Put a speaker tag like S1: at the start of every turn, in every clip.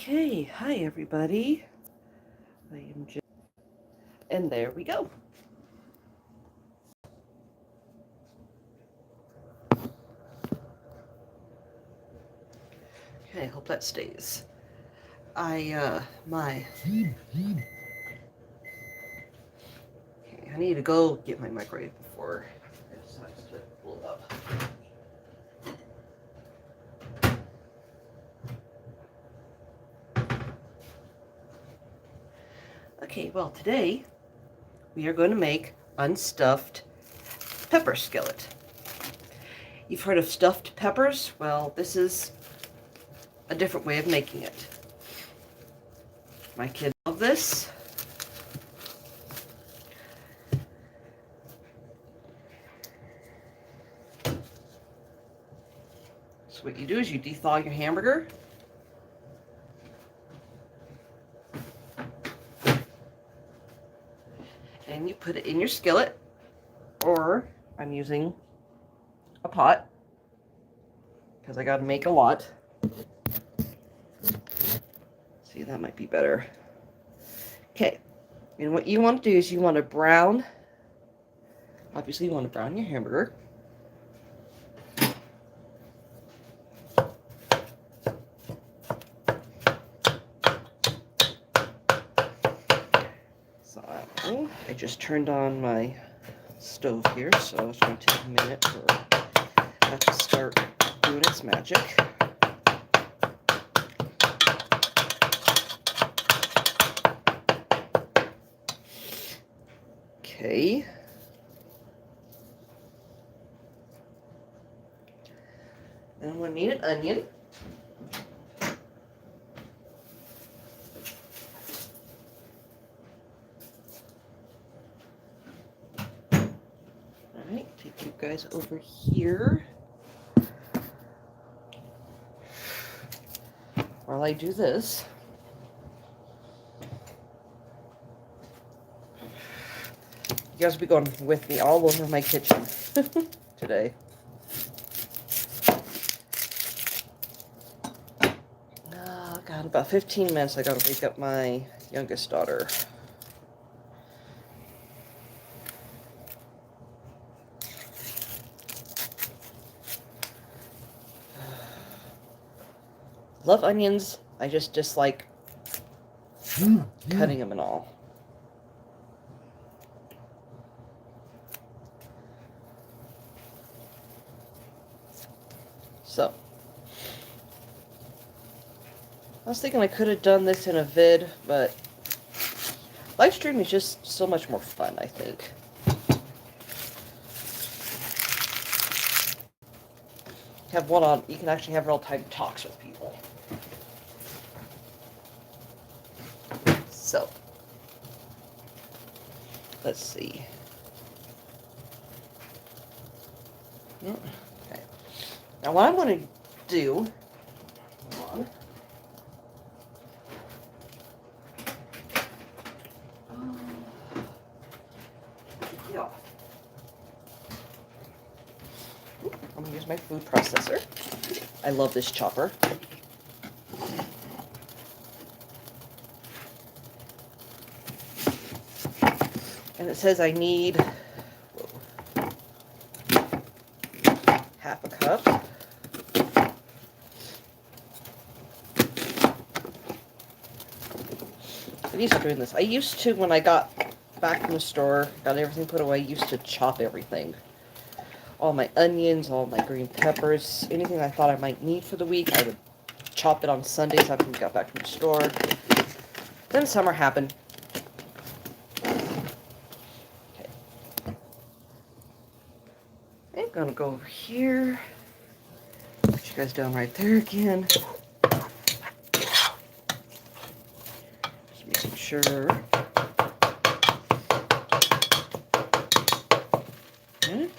S1: Okay, hi everybody. I am just, and there we go. Okay, I hope that stays. Okay, I need to go get my microwave before it decides to blow up. Okay, well today we are going to make unstuffed pepper skillet. You've heard of stuffed peppers? Well, this is a different way of making it. My kids love this. So what you do is you thaw your hamburger. And you put it in your skillet, or I'm using a pot because I got to make a lot. See, that might be better. Okay, and what you want to do is you want to brown, obviously you want to brown your hamburger. So I just turned on my stove here, so it's going to take a minute for that to start doing its magic. Okay. Then we'll need an onion. Alright, take you guys over here. While I do this, you guys will be going with me all over my kitchen today. Oh, God, about 15 minutes I gotta wake up my youngest daughter. Love onions, I just dislike cutting them and all. So, I was thinking I could have done this in a vid, but live stream is just so much more fun, I think. Have one on, you can actually have real-time talks with people. So, let's see. Okay. Now what I'm going to do, hold on. Yeah. I'm going to use my food processor. I love this chopper. And it says I need half a cup. I'm used to doing this. I used to, when I got back from the store, got everything put away, I used to chop everything. All my onions, all my green peppers, anything I thought I might need for the week, I would chop it on Sundays after we got back from the store. Then summer happened. I'm gonna go over here. Put you guys down right there again. Just making sure. Okay.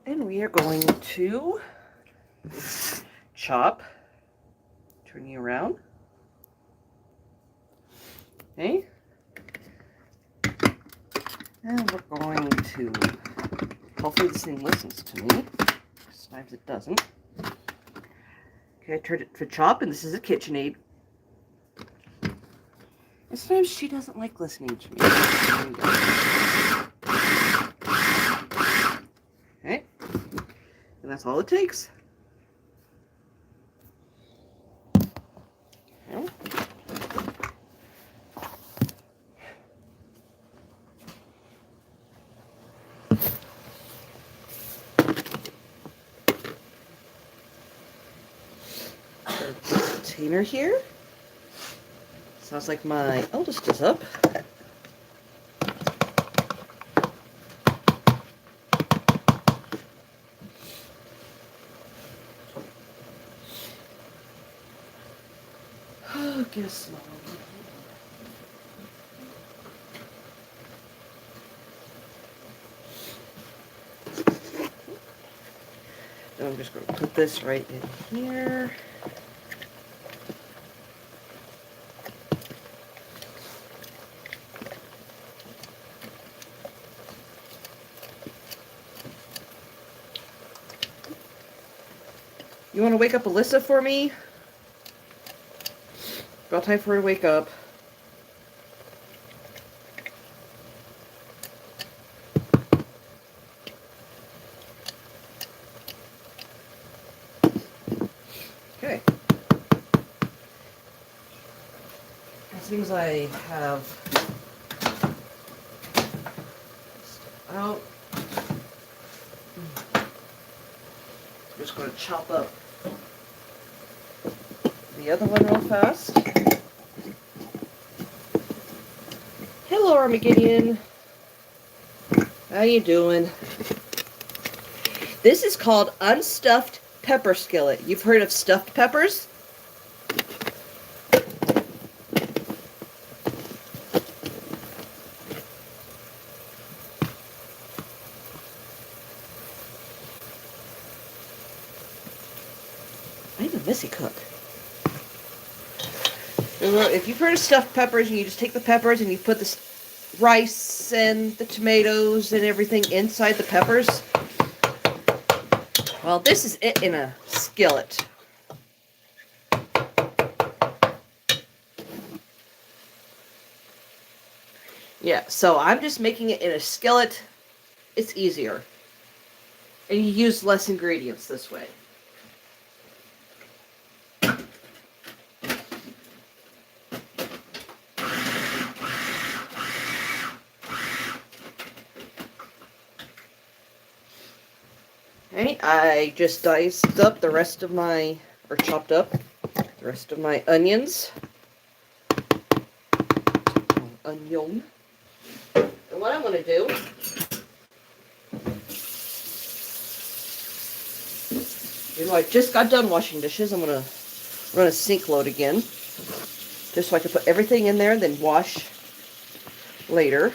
S1: And we are going to chop. Turn you around. Okay. And we're going to, hopefully this thing listens to me. Sometimes it doesn't. Okay, I turned it to chop, and this is a KitchenAid. And sometimes she doesn't like listening to me. Okay, and that's all it takes. Okay. Container here. Sounds like my eldest is up. Oh, get a small one. Then I'm just going to put this right in here. You want to wake up Alyssa for me? About time for her to wake up. Okay. As soon as I have stuff out, I'm just going to chop up the other one real fast. Hello, Armageddon. How you doing? This is called Unstuffed Pepper Skillet. You've heard of stuffed peppers? I'm a messy cook. If you've heard of stuffed peppers, and you just take the peppers and you put the rice and the tomatoes and everything inside the peppers. Well, this is it in a skillet. Yeah, so I'm just making it in a skillet. It's easier. And you use less ingredients this way. Okay, I just diced up the rest of my, or chopped up the rest of my onions. Onion. And what I'm going to do, I just got done washing dishes. I'm going to run a sink load again, just so I can put everything in there and then wash later.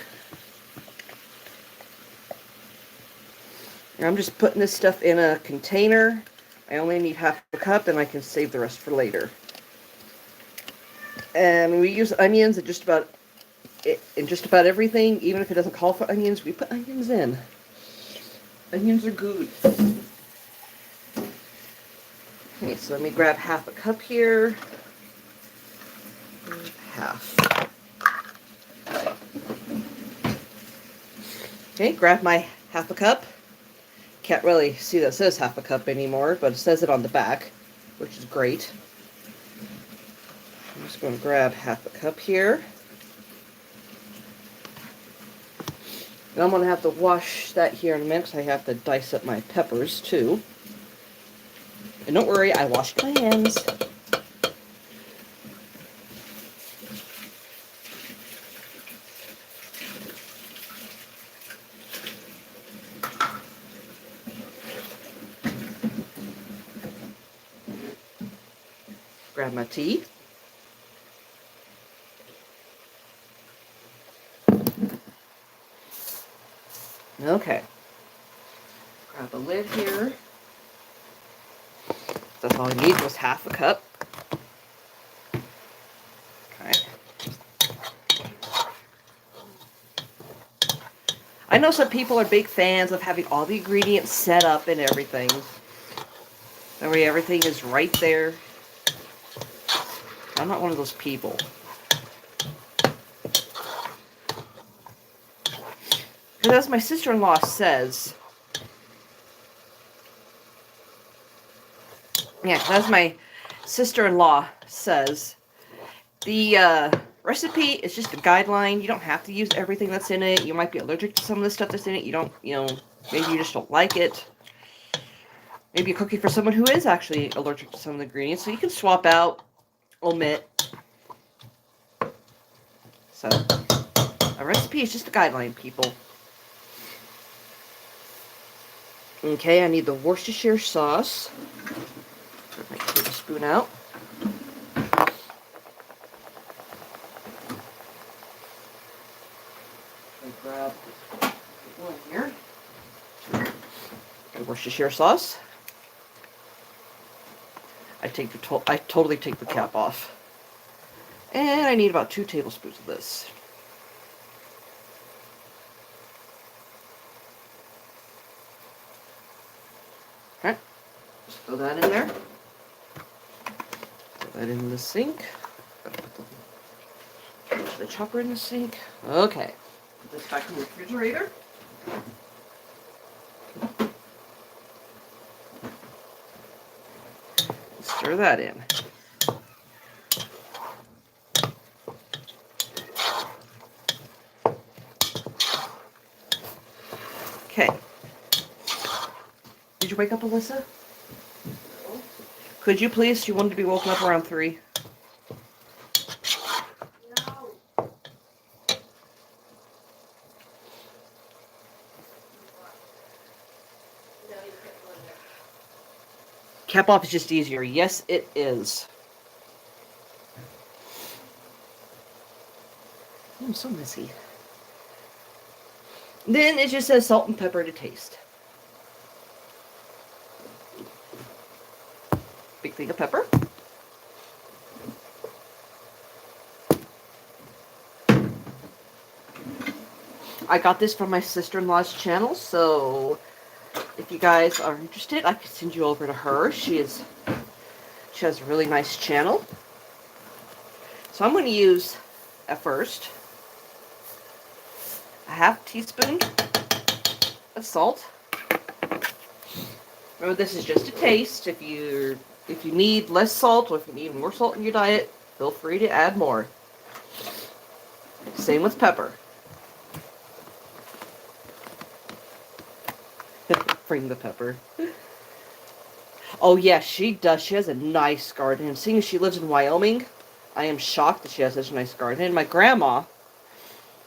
S1: I'm just putting this stuff in a container. I only need half a cup, and I can save the rest for later. And we use onions in just about everything. Even if it doesn't call for onions, we put onions in. Onions are good. Okay, so let me grab half a cup here. Half. Okay, grab my half a cup. Can't really see that it says half a cup anymore, but it says it on the back, which is great. I'm just going to grab half a cup here. And I'm going to have to wash that here in a minute because I have to dice up my peppers too. And don't worry, I washed my hands. Grab my tea. Okay. Grab a lid here. That's all I need was half a cup. Okay. I know some people are big fans of having all the ingredients set up and everything. That way everything is right there. I'm not one of those people. Because as my sister-in-law says, as my sister-in-law says, the recipe is just a guideline. You don't have to use everything that's in it. You might be allergic to some of the stuff that's in it. You don't, maybe you just don't like it. Maybe you're cooking for someone who is actually allergic to some of the ingredients. So you can swap out, omit. So, a recipe is just a guideline, people. Okay, I need the Worcestershire sauce. Put my tablespoon out. Grab one here. The Worcestershire sauce. I totally take the cap off. And I need about 2 tablespoons of this. Okay, just throw that in there. Throw that in the sink. Put the chopper in the sink. Okay, put this back in the refrigerator. Stir that in. Okay. Did you wake up, Alyssa? No. Could you please? She wanted to be woken up around 3.
S2: No.
S1: Cap off is just easier. Yes, it is. I'm so messy. Then it just says salt and pepper to taste. Big thing of pepper. I got this from my sister-in-law's channel, so if you guys are interested, I could send you over to her. She has a really nice channel. So I'm going to use, at first, a half teaspoon of salt. Remember, this is just a taste. If you need less salt or if you need more salt in your diet, feel free to add more. Same with pepper. Bring the pepper. Oh yeah, she does. She has a nice garden. And seeing as she lives in Wyoming, I am shocked that she has such a nice garden. And my grandma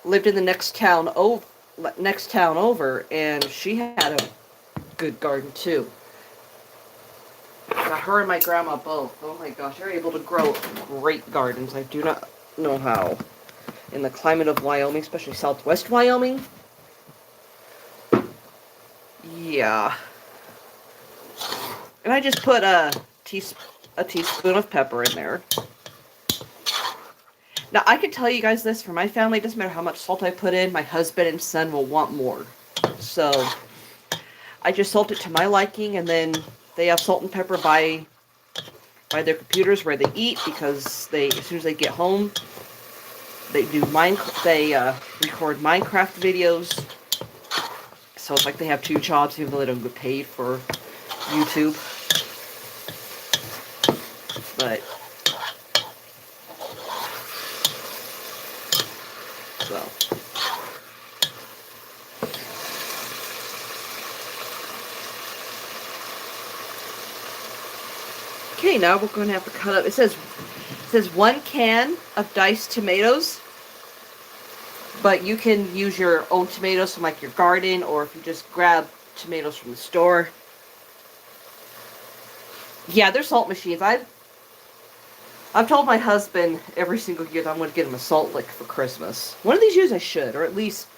S1: lived in the next town over, and she had a good garden too. Got her and my grandma both. Oh my gosh, they're able to grow great gardens. I do not know how. In the climate of Wyoming, especially southwest Wyoming. Yeah. And I just put a teaspoon of pepper in there. Now, I can tell you guys this, for my family, it doesn't matter how much salt I put in, my husband and son will want more. So, I just salt it to my liking, and then they have salt and pepper by their computers where they eat, because as soon as they get home, they record Minecraft videos. So it's like they have 2 jobs, even though they don't get paid for YouTube. But so okay, now we're going to have to cut up. It says 1 can of diced tomatoes. But you can use your own tomatoes from like your garden, or if you just grab tomatoes from the store. Yeah, they're salt machines. I've told my husband every single year that I'm going to get him a salt lick for Christmas. One of these years I should, or at least,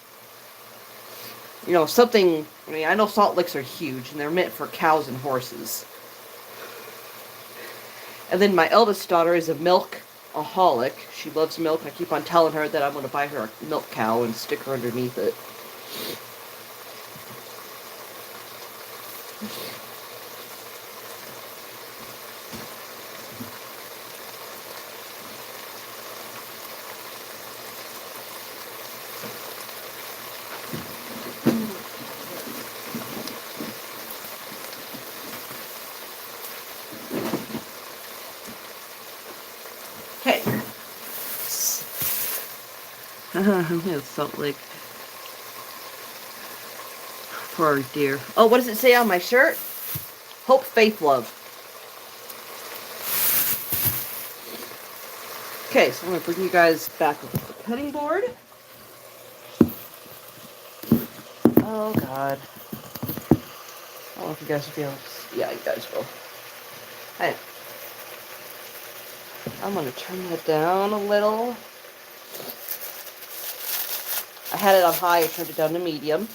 S1: something. I mean, I know salt licks are huge, and they're meant for cows and horses. And then my eldest daughter is a milk-aholic. She loves milk. I keep on telling her that I'm going to buy her a milk cow and stick her underneath it. It's Salt Lake. Poor dear. Oh, what does it say on my shirt? Hope, faith, love. Okay, so I'm going to bring you guys back with the cutting board. Oh, God. I don't know if you guys will be able to... Yeah, you guys will. Hey. I'm going to turn that down a little. I had it on high, I turned it down to medium.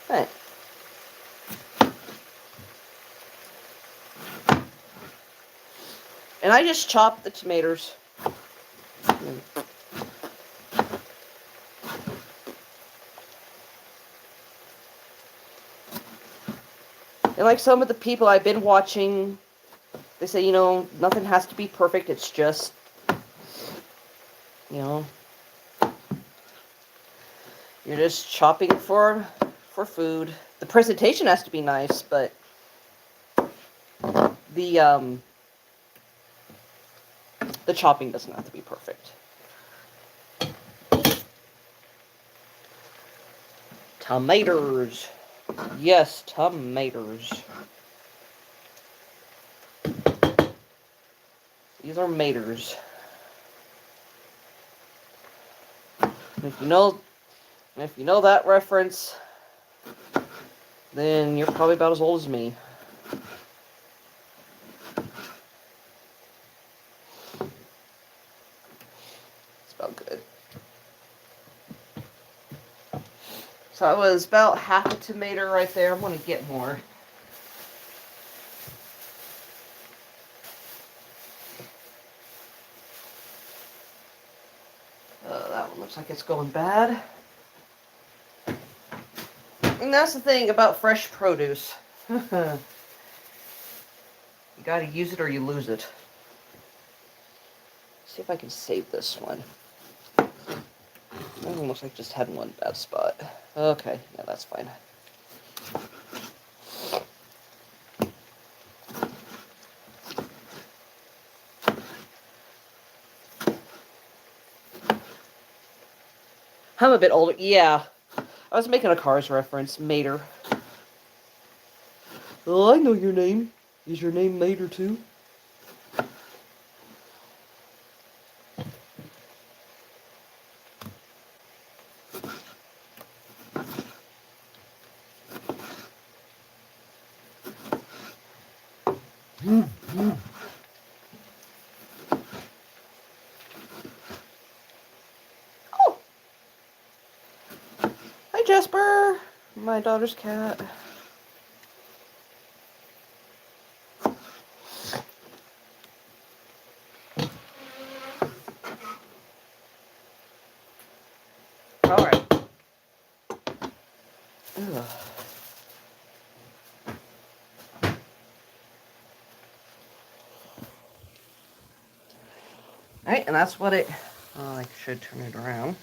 S1: Hey. And I just chopped the tomatoes. And like some of the people I've been watching, they say, you know, nothing has to be perfect. It's just, you know, you're just chopping for food. The presentation has to be nice, but the chopping doesn't have to be perfect. Tomatoes. Yes, tomatoes. These are maters. If you know that reference, then you're probably about as old as me. It's about good. So I was about half a tomato right there. I'm going to get more. That one looks like it's going bad. And that's the thing about fresh produce. You gotta use it or you lose it. Let's see if I can save this one. That one looks like just had one bad spot. Okay, yeah, that's fine. I'm a bit older. Yeah. I was making a Cars reference. Mater. Oh, I know your name. Is your name Mater too? Oh! Hi, Jasper. My daughter's cat. Alright. Alright, and that's what it... I should turn it around.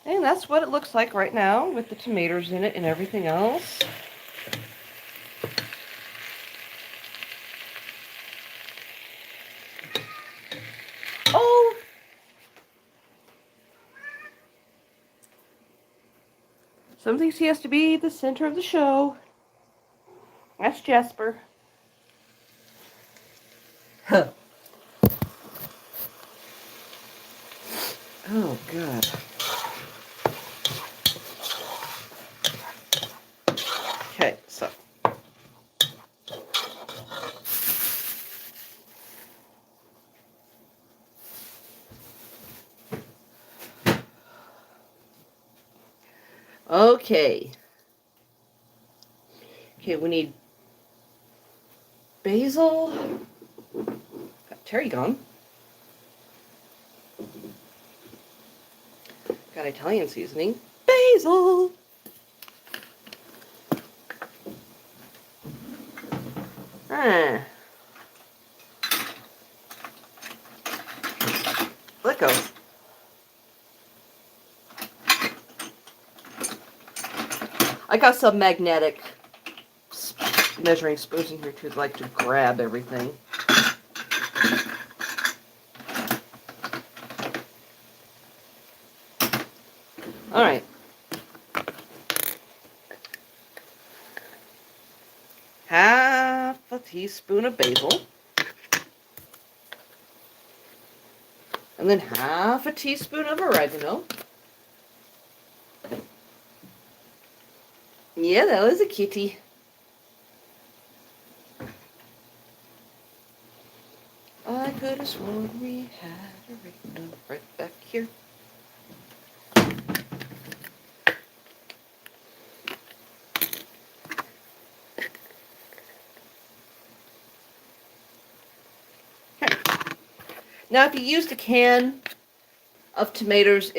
S1: And that's what it looks like right now with the tomatoes in it and everything else. Oh! Some thinks he has to be the center of the show. That's Jasper. Huh. Oh, God. Okay, so. Okay. Okay, we need basil. Got tarragon. Got Italian seasoning. Basil. Let go. I got some magnetic measuring spoons in here too that like to grab everything. All right. Half a teaspoon of basil. And then half a teaspoon of oregano. Yeah, that was a kitty. I could have sworn we had oregano right back here. Okay. Now, if you used a can of tomatoes,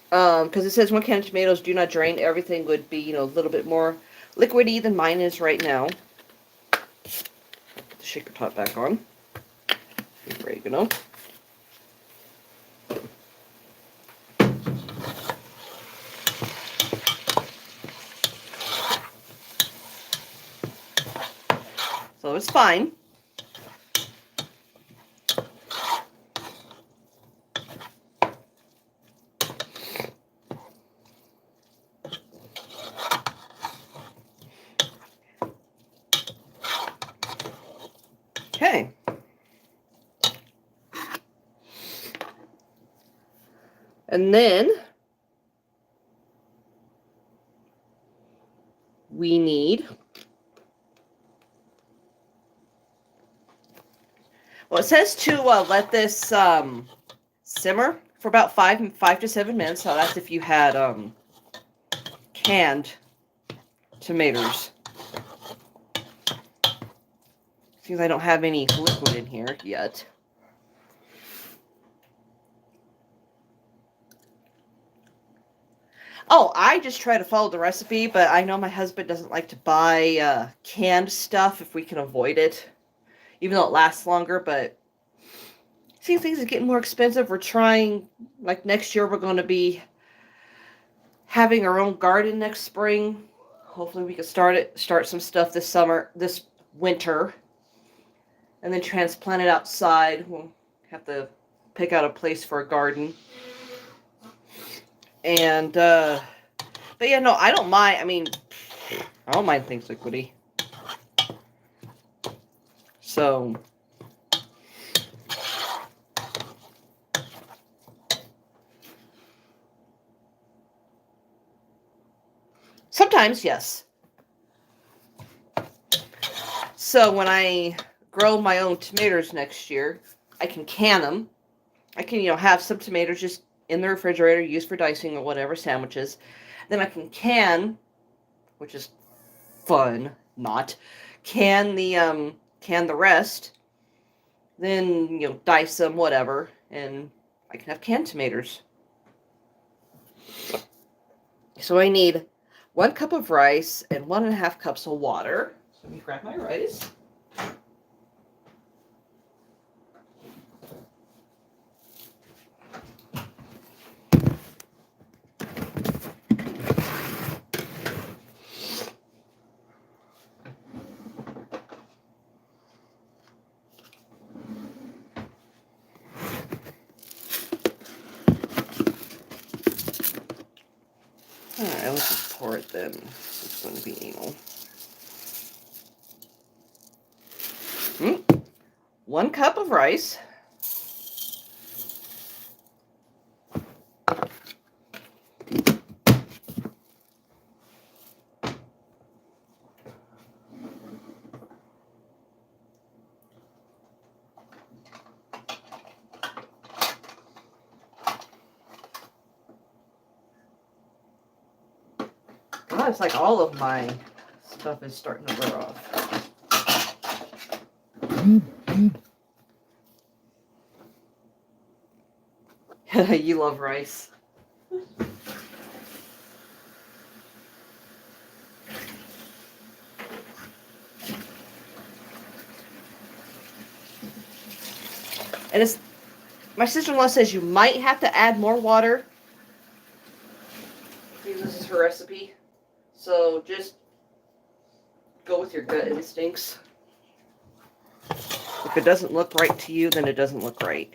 S1: because it says 1 can of tomatoes do not drain, everything would be, a little bit more liquidy than mine is right now. Put the shaker top back on. Oregano. So it's fine. Okay. And then we need, well, it says to let this simmer for about 5 to 7 minutes. So that's if you had canned tomatoes. Seems I don't have any liquid in here yet. Oh, I just try to follow the recipe, but I know my husband doesn't like to buy canned stuff if we can avoid it. Even though it lasts longer, but seems things are getting more expensive. We're trying, like next year we're going to be having our own garden next spring. Hopefully we can start some stuff this winter. And then transplant it outside. We'll have to pick out a place for a garden. And, but yeah, no, I don't mind. I mean, I don't mind things liquidy. So, sometimes, yes. So when I grow my own tomatoes next year, I can can them. I can, have some tomatoes just in the refrigerator, used for dicing or whatever, sandwiches. Then I can can, which is fun, not, can the rest. Then, dice them, whatever, and I can have canned tomatoes. So I need 1 cup of rice and 1.5 cups of water. So let me grab my rice. Alright, let's just pour it then. It's going to be anal. 1 cup of rice. God, it's like all of my stuff is starting to wear off. You love rice. And it's, my sister-in-law says you might have to add more water. This is her recipe. So just Go with your gut instincts. If it doesn't look right to you, then it doesn't look right.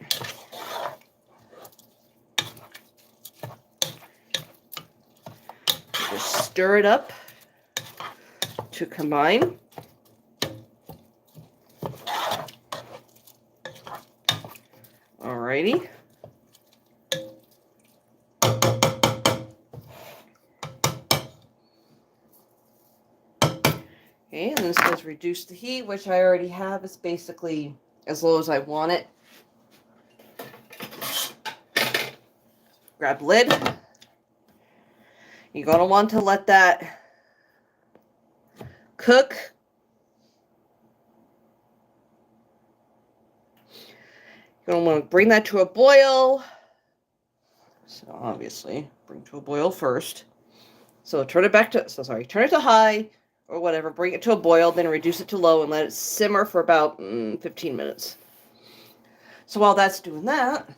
S1: Just stir it up to combine. Alrighty. Okay, and then it says reduce the heat, which I already have. It's basically as low as I want it. Grab lid. You're going to want to let that cook. You're going to want to bring that to a boil. So obviously, bring to a boil first. So turn it back to, turn it to high or whatever. Bring it to a boil, then reduce it to low and let it simmer for about 15 minutes. So while that's doing that,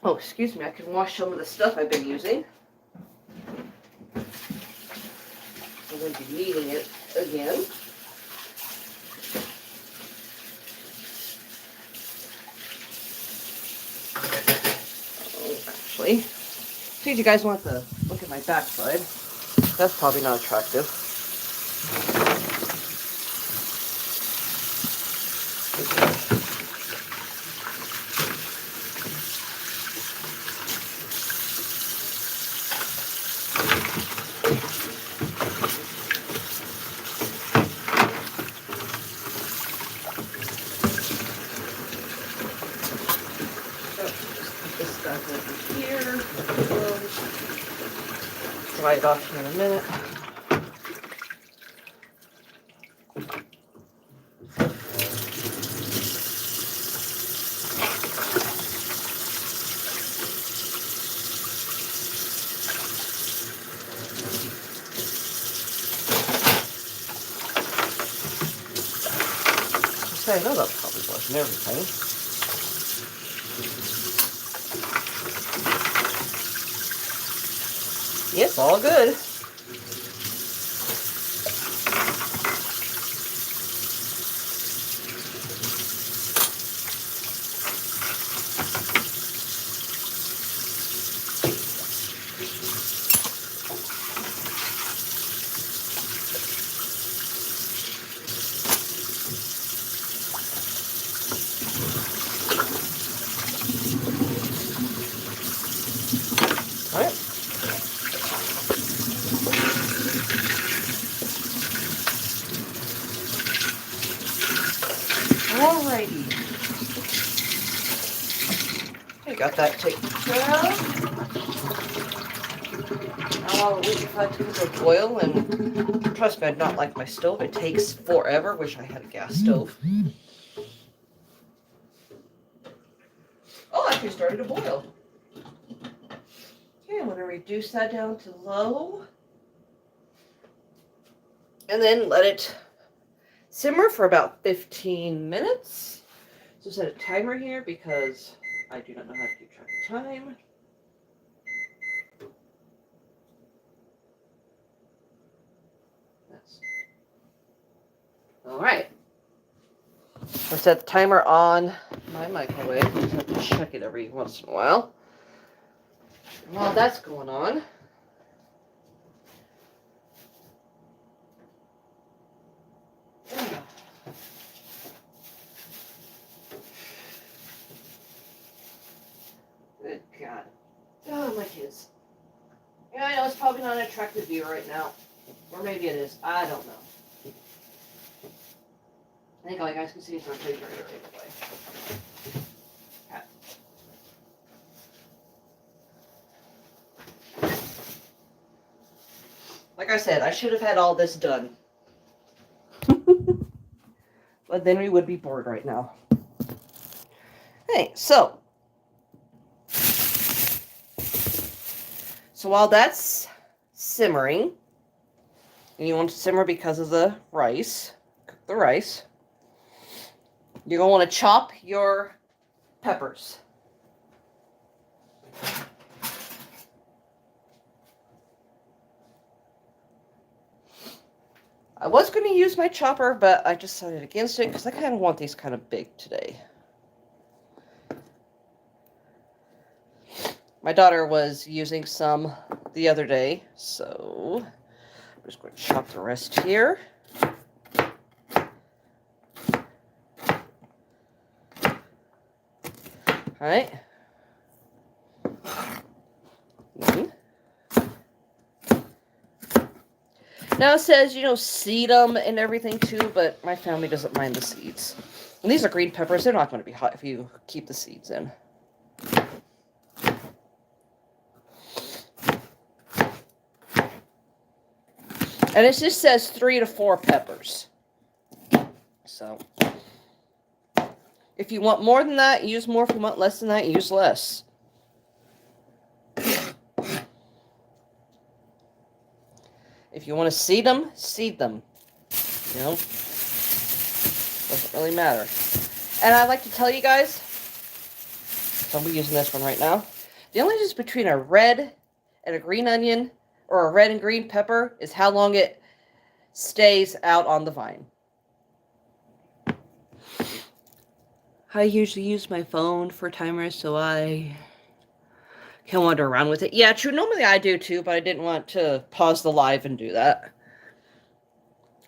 S1: oh, excuse me, I can wash some of the stuff I've been using. I'm going to be needing it again. Oh, actually, see if you guys want to look at my backside. That's probably not attractive. Dry it off here in a minute. I know that probably wasn't everything. Yes, all good. Alrighty. I got that taken care of. Now I'll wait for it to cook or boil, and trust me, I not like my stove. It takes forever. Wish I had a gas stove. Oh, actually started to boil. Okay, I'm going to reduce that down to low. And then let it simmer for about 15 minutes. So set a timer here because I do not know how to keep track of time. All right. I set the timer on my microwave. I just have to check it every once in a while. And while that's going on, good God. Oh, my kids. Yeah, I know it's probably not an attractive view right now. Or maybe it is. I don't know. I think all you guys can see is my refrigerator anyway. Okay. Like I said, I should have had all this done. But then we would be bored right now. Hey, so So while that's simmering, and you want to simmer because of the rice, cook the rice, you're going to want to chop your peppers. I was going to use my chopper, but I decided against it because I kind of want these kind of big today. My daughter was using some the other day, so I'm just going to chop the rest here. All right. Now it says, seed them and everything too, but my family doesn't mind the seeds. And these are green peppers. They're not going to be hot if you keep the seeds in. And it just says 3 to 4 peppers. So, if you want more than that, use more. If you want less than that, use less. If you want to seed them, seed them. Doesn't really matter. And I like to tell you guys, so I'll be using this one right now. The only difference between a red and a green onion, or a red and green pepper, is how long it stays out on the vine. I usually use my phone for timers, so I can wander around with it. Yeah, true. Normally I do too, but I didn't want to pause the live and do that.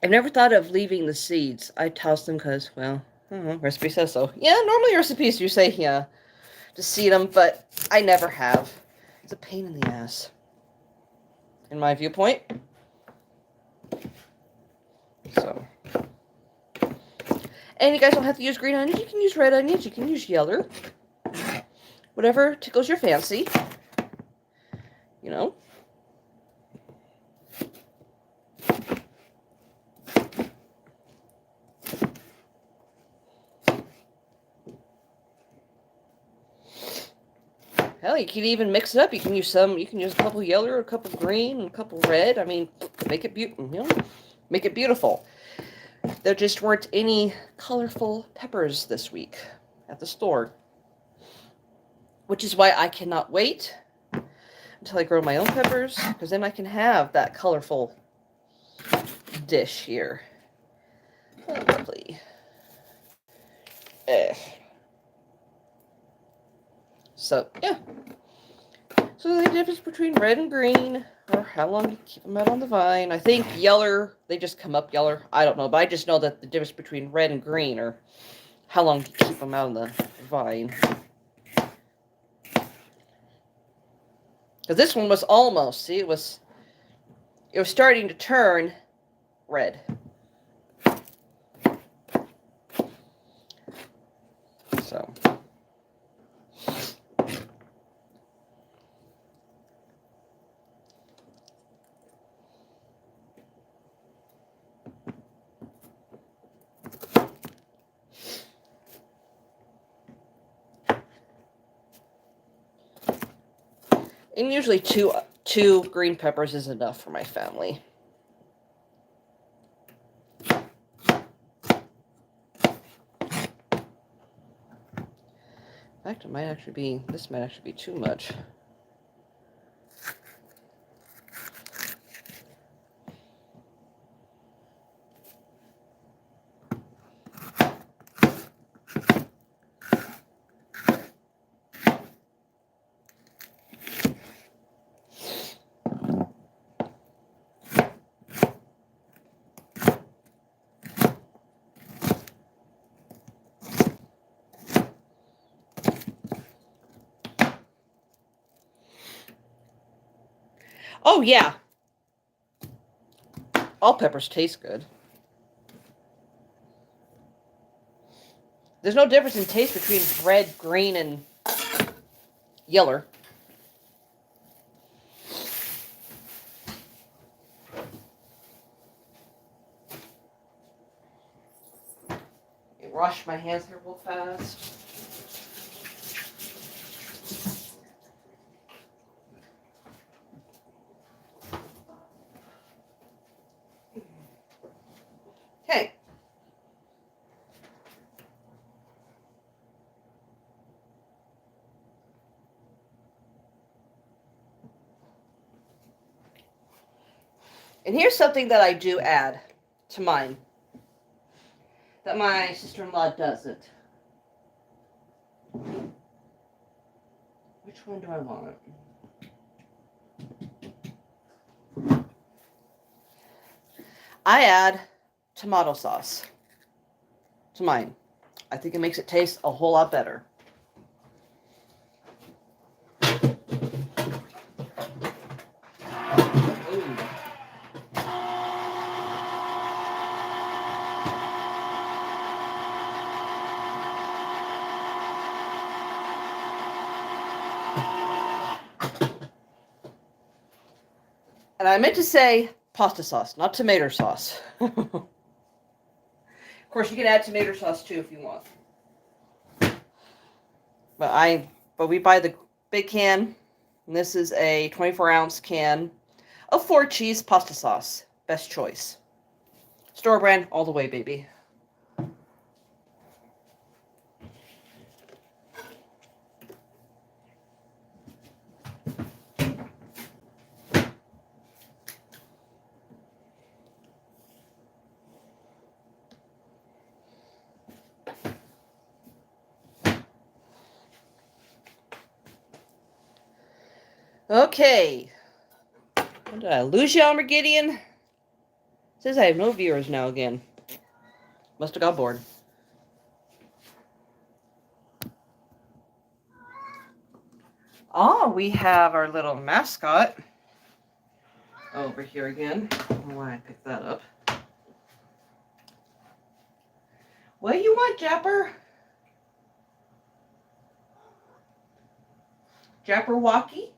S1: I've never thought of leaving the seeds. I toss them because, well, I don't know, recipe says so. Yeah, normally recipes do say, yeah, to seed them, but I never have. It's a pain in the ass, in my viewpoint. So, and you guys don't have to use green onions. You can use red onions. You can use yellow. Whatever tickles your fancy. Hell, you can even mix it up. You can use a couple yellow, a couple green, and a couple red. I mean, make it make it beautiful. There just weren't any colorful peppers this week at the store. Which is why I cannot wait until I grow my own peppers, because then I can have that colorful dish here. Oh, lovely. So, yeah. So the difference between red and green, or how long you keep them out on the vine. I think yellow, they just come up yellow. I don't know, but I just know that the difference between red and green, or how long you keep them out on the vine. Because this one was almost, see, it was starting to turn red. So. And usually two green peppers is enough for my family. In fact, this might actually be too much. Oh, yeah. All peppers taste good. There's no difference in taste between red, green, and yellow. Wash my hands here real fast. Okay. And here's something that I do add to mine that my sister-in-law doesn't. Which one do I want? I add tomato sauce to mine. I think it makes it taste a whole lot better. Ooh. And I meant to say pasta sauce, not tomato sauce. Of course, you can add tomato sauce too if you want. But we buy the big can, and this is a 24-ounce can of 4-cheese pasta sauce. Best choice. Store brand all the way, baby. Okay. Did I lose you, Armageddon? It says I have no viewers now again. Must have got bored. Oh, we have our little mascot over here again. I don't know why I picked that up. What do you want, Japper? Japperwocky?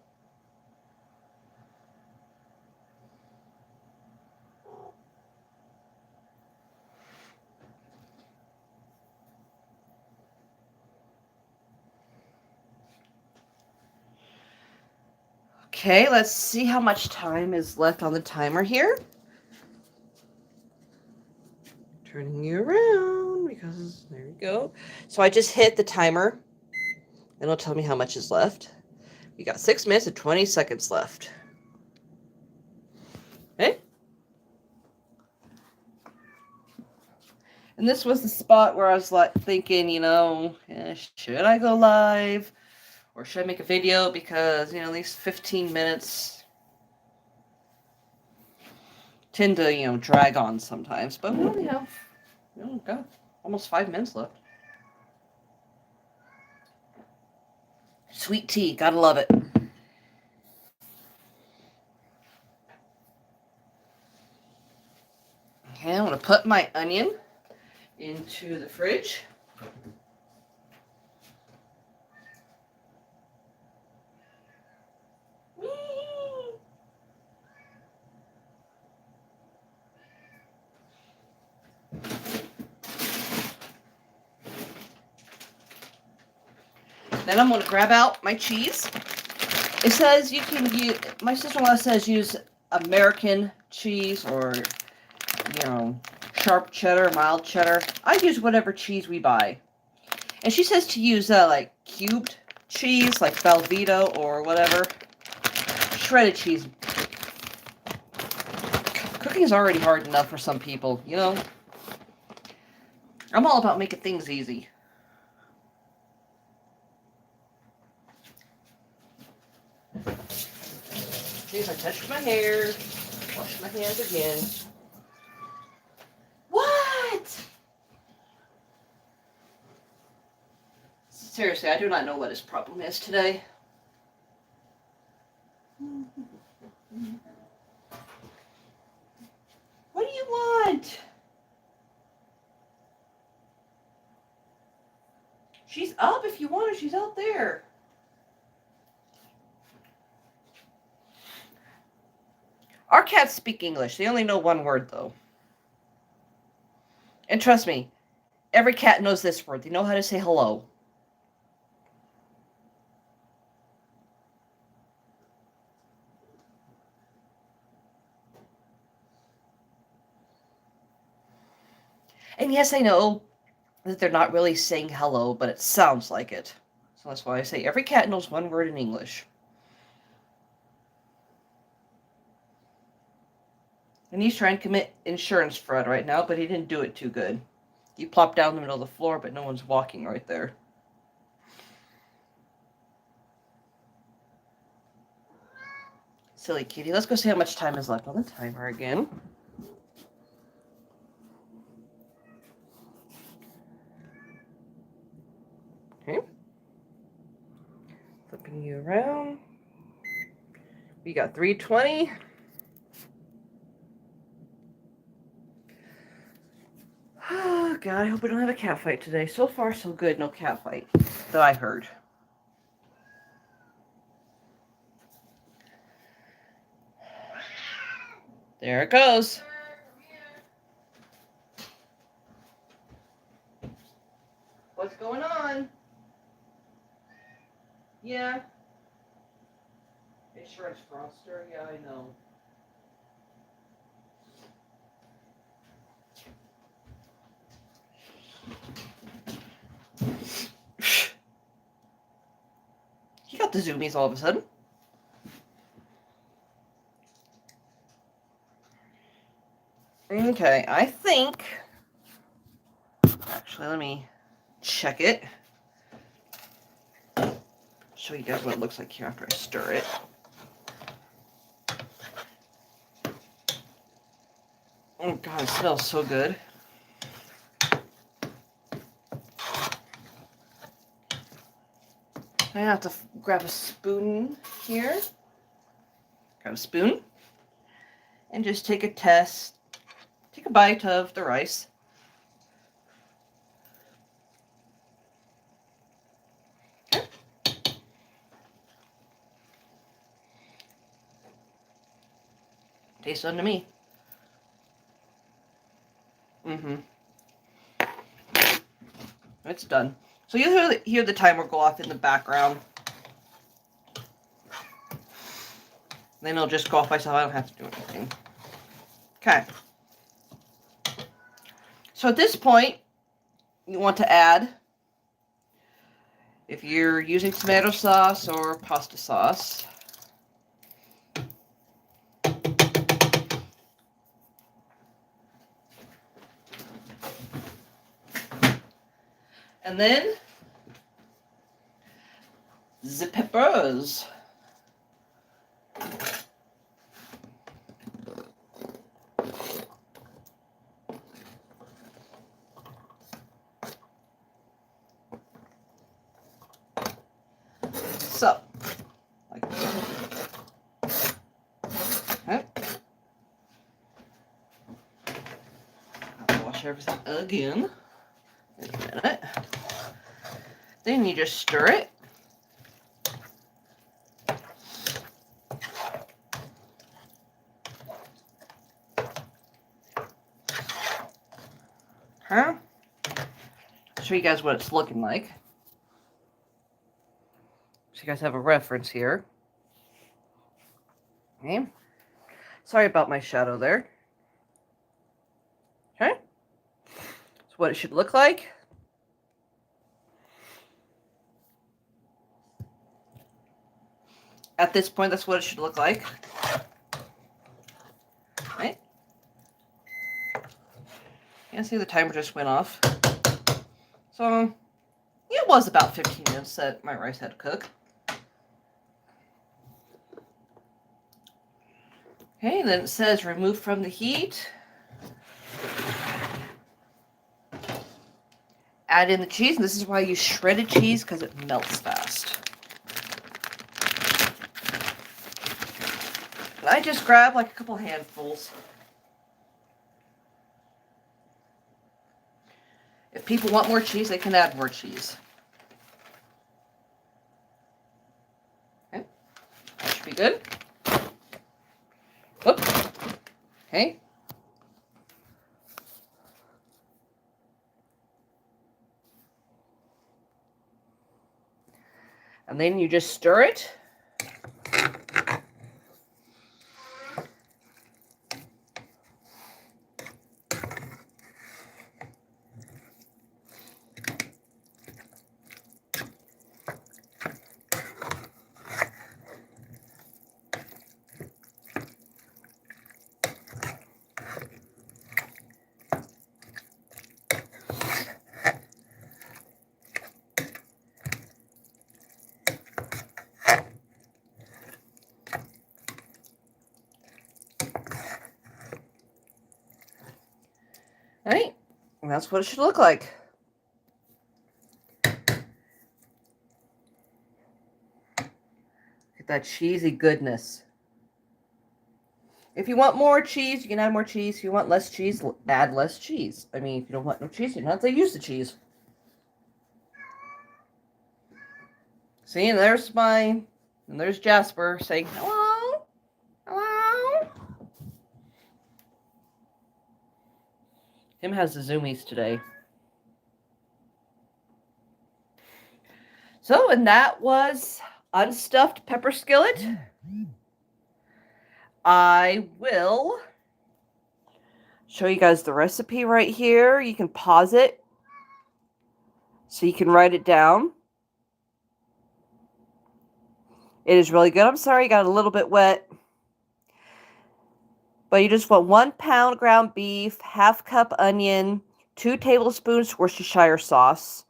S1: Okay, let's see how much time is left on the timer here. Turning you around because there we go. So I just hit the timer and it'll tell me how much is left. We got 6 minutes and 20 seconds left. Okay. And this was the spot where I was like thinking, should I go live or should I make a video? Because, these 15 minutes tend to, drag on sometimes. But we only have, got almost 5 minutes left. Sweet tea, gotta love it. Okay, I'm gonna put my onion into the fridge. Then I'm going to grab out my cheese. It says you can use, my sister-in-law says use American cheese or, sharp cheddar, mild cheddar. I use whatever cheese we buy. And she says to use like cubed cheese, like Velveeta or whatever. Shredded cheese. Cooking is already hard enough for some people, I'm all about making things easy. Jeez, I touched my hair. Wash my hands again. What? Seriously, I do not know what his problem is today. What do you want? She's up if you want her. She's out there. Our cats speak English. They only know one word, though. And trust me, every cat knows this word. They know how to say hello. And yes, I know that they're not really saying hello, but it sounds like it. So that's why I say every cat knows one word in English. And he's trying to commit insurance fraud right now, but he didn't do it too good. He plopped down in the middle of the floor, but no one's walking right there. Silly kitty. Let's go see how much time is left on the timer again. Okay. Flipping you around. We got 3:20. Oh, God, I hope we don't have a cat fight today. So far, so good. No cat fight that I heard. There it goes. What's going on? Yeah. Insurance fraudster. Yeah, I know. He got the zoomies all of a sudden. Okay, I think... Actually, let me check it. Show you guys what it looks like here after I stir it. Oh God, it smells so good. I have to grab a spoon here. Grab a spoon. And just take a bite of the rice. Okay. Tastes good to me. It's done. So you'll hear the timer go off in the background. Then it'll just go off by itself. I don't have to do anything. Okay. So at this point, you want to add, if you're using tomato sauce or pasta sauce, and then the peppers. So, like this. Okay. I'll wash everything again in a minute. Then you just stir it. Huh? Show you guys what it's looking like. So you guys have a reference here. Okay. Sorry about my shadow there. Okay. That's what it should look like. At this point, that's what it should look like. Okay. Yeah, see the timer just went off. So, it was about 15 minutes that my rice had to cook. Okay, then it says remove from the heat. Add in the cheese, and this is why I use shredded cheese, because it melts fast. And I just grab like a couple handfuls. If people want more cheese, they can add more cheese. Okay, that should be good. Whoop. Okay. And then you just stir it. Right? And that's what it should look like. Get that cheesy goodness. If you want more cheese, you can add more cheese. If you want less cheese, add less cheese. I mean, if you don't want no cheese, you don't have to use the cheese. See, and there's Jasper saying, hello, hello. Him has the zoomies today. So, and that was Unstuffed Pepper Skillet. I will show you guys the recipe right here. You can pause it so you can write it down. It is really good. I'm sorry, got a little bit wet. But you just want 1 pound ground beef, ½ cup onion, 2 tablespoons Worcestershire sauce,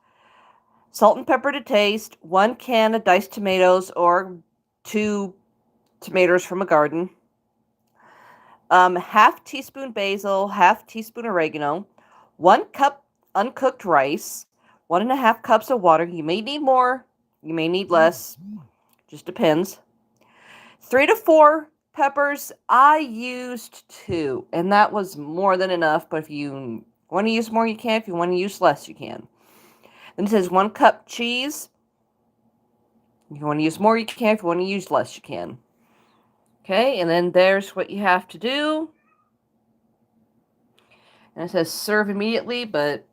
S1: salt and pepper to taste, 1 can of diced tomatoes or 2 tomatoes from a garden, ½ teaspoon basil, ½ teaspoon oregano, 1 cup uncooked rice, 1½ cups of water. You may need more, you may need less, just depends. 3 to 4 peppers. I used 2, and that was more than enough, but if you want to use more, you can. If you want to use less, you can. Then it says 1 cup cheese. If you want to use more, you can. If you want to use less, you can. Okay, and then there's what you have to do. And it says serve immediately, but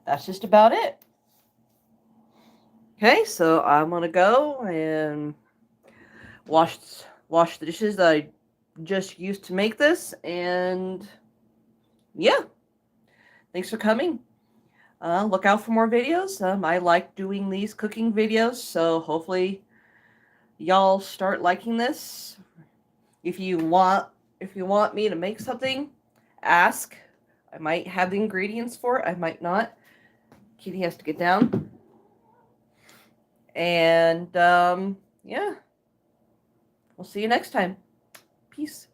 S1: that's just about it. Okay, so I'm going to go and wash the dishes that I just used to make this, and yeah, thanks for coming. Look out for more videos. I like doing these cooking videos, so hopefully y'all start liking this. If you want me to make something, ask. I might have the ingredients for it. I might not. Kitty has to get down. And yeah, we'll see you next time. Peace.